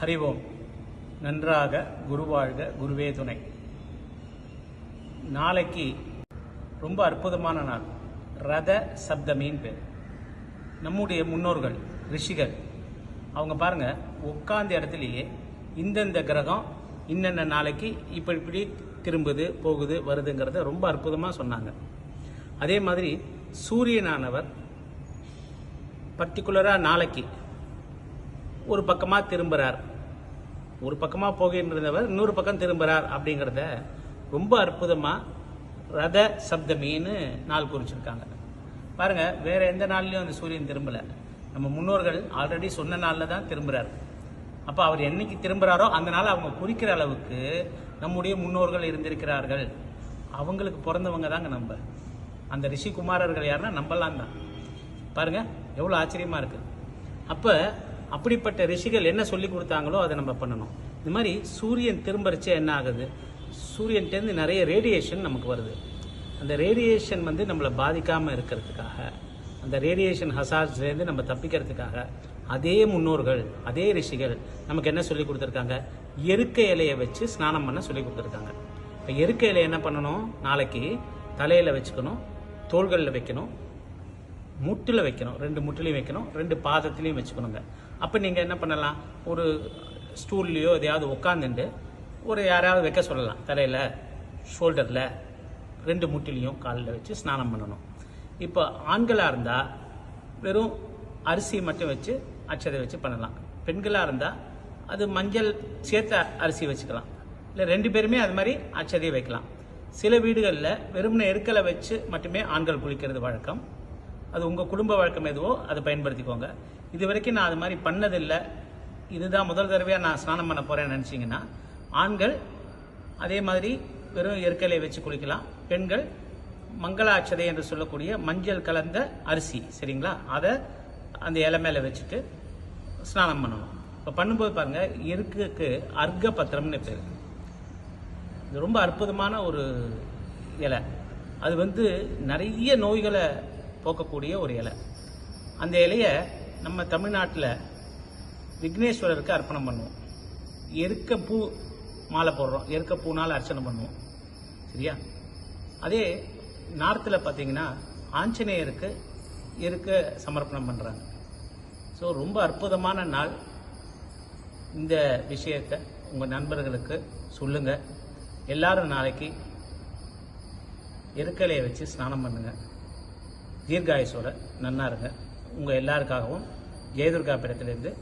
ஹரிவோம். நன்றாக குருவாழ்க, குருவே துணை. நாளைக்கு ரொம்ப அற்புதமான நாள், ரத சப்தமின்னு பேர். நம்முடைய முன்னோர்கள் ரிஷிகள் அவங்க பாருங்க, உட்கார்ந்த இடத்துலையே இந்தந்த கிரகம் இன்னென்ன நாளைக்கு இப்படி திரும்புது போகுது வருதுங்கிறத ரொம்ப அற்புதமாக சொன்னாங்க. அதே மாதிரி சூரியனானவர் பர்டிகுலராக நாளைக்கு ஒரு பக்கமாக திரும்புகிறார், ஒரு பக்கமாக போகின்றவர் இன்னொரு பக்கம் திரும்புகிறார் அப்படிங்கிறத ரொம்ப அற்புதமாக ரத சப்தமின்னு நாள் குறிச்சிருக்காங்க. பாருங்கள், வேறு எந்த நாள்லையும் அந்த சூரியன் திரும்பலை. நம்ம முன்னோர்கள் ஆல்ரெடி சொன்ன நாளில் தான் திரும்புகிறார். அப்போ அவர் என்னைக்கு திரும்புகிறாரோ அந்த நாள் அவங்க குறிக்கிற அளவுக்கு நம்முடைய முன்னோர்கள் இருந்திருக்கிறார்கள். அவங்களுக்கு பிறந்தவங்க தாங்க நம்ம. அந்த ரிஷிகுமாரர்கள் யாருன்னா நம்மலாம் தான். பாருங்கள் எவ்வளோ ஆச்சரியமாக இருக்குது. அப்போ அப்படிப்பட்ட ரிஷிகள் என்ன சொல்லி கொடுத்தாங்களோ அதை நம்ம பண்ணணும். இந்த மாதிரி சூரியன் திரும்பரிச்சு என்ன ஆகுது, சூரியன்டேருந்து நிறைய ரேடியேஷன் நமக்கு வருது. அந்த ரேடியேஷன் நம்மளை பாதிக்காமல் இருக்கிறதுக்காக, அந்த ரேடியேஷன் ஹசார்ட்ஸ்லேருந்து நம்ம தப்பிக்கிறதுக்காக அதே முன்னோர்கள் அதே ரிஷிகள் நமக்கு என்ன சொல்லி கொடுத்துருக்காங்க, எருக்க இலையை வச்சு ஸ்நானம் பண்ண சொல்லி கொடுத்துருக்காங்க. இப்போ எருக்க இலையை என்ன பண்ணணும், நாளைக்கு தலையில் வச்சுக்கணும், தோள்களில் வைக்கணும், முட்டில் வைக்கணும், 2 முட்டிலையும் வைக்கணும், 2 பாதத்துலையும் வச்சுக்கணுங்க. அப்போ நீங்கள் என்ன பண்ணலாம், ஒரு ஸ்டூல்லையோ எதையாவது உட்காந்துட்டு ஒரு யாராவது வைக்க சொல்லலாம். தலையில், ஷோல்டரில், 2 முட்டிலையும் காலில் வச்சு ஸ்நானம் பண்ணணும். இப்போ ஆண்களாக இருந்தால் வெறும் அரிசி மட்டும் வச்சு அட்சதை வச்சு பண்ணலாம். பெண்களாக இருந்தால் அது மஞ்சள் சேர்த்த அரிசி வச்சுக்கலாம். இல்லை 2 பேருமே அது மாதிரி அட்சதையை வைக்கலாம். சில வீடுகளில் வெறும்னு எருக்கலை வச்சு மட்டுமே ஆண்கள் குளிக்கிறது வழக்கம். அது உங்கள் குடும்ப வழக்கம் எதுவோ அதை பயன்படுத்திக்கோங்க. இது வரைக்கும் நான் அது மாதிரி பண்ணதில்லை, இதுதான் முதல் தடவையாக நான் ஸ்நானம் பண்ண போகிறேன்னு நினச்சிங்கன்னா ஆண்கள் அதே மாதிரி வெறும் எருக்கலை வச்சு குளிக்கலாம். பெண்கள் மங்களாட்சதை என்று சொல்லக்கூடிய மஞ்சள் கலந்த அரிசி, சரிங்களா, அதை அந்த இலை மேலே வச்சுட்டு ஸ்நானம் பண்ணணும். இப்போ பண்ணும்போது பாருங்கள், எருக்குக்கு அர்க்க பத்திரம்னு பேர். இது ரொம்ப அற்புதமான ஒரு இலை. அது நிறைய நோய்களை போக்கக்கூடிய ஒரு இலை. அந்த இலையை நம்ம தமிழ்நாட்டில் விக்னேஸ்வரருக்கு அர்ப்பணம் பண்ணுவோம். எருக்க பூ மாலை போடுறோம், எருக்க பூனால் அர்ச்சனை பண்ணுவோம், சரியா. அதே நார்த்தில் பார்த்தீங்கன்னா ஆஞ்சநேயருக்கு எருக்க சமர்ப்பணம் பண்ணுறாங்க. ஸோ ரொம்ப அற்புதமான நாள். இந்த விஷயத்தை உங்கள் நண்பர்களுக்கு சொல்லுங்கள். எல்லாரும் நாளைக்கு எருக்கலையை வச்சு ஸ்நானம் பண்ணுங்கள். தீர்காயுசோட நன்னா இருங்க. உங்கள் எல்லாருக்காகவும் ஜெயதுர்கா பீடத்திலிருந்து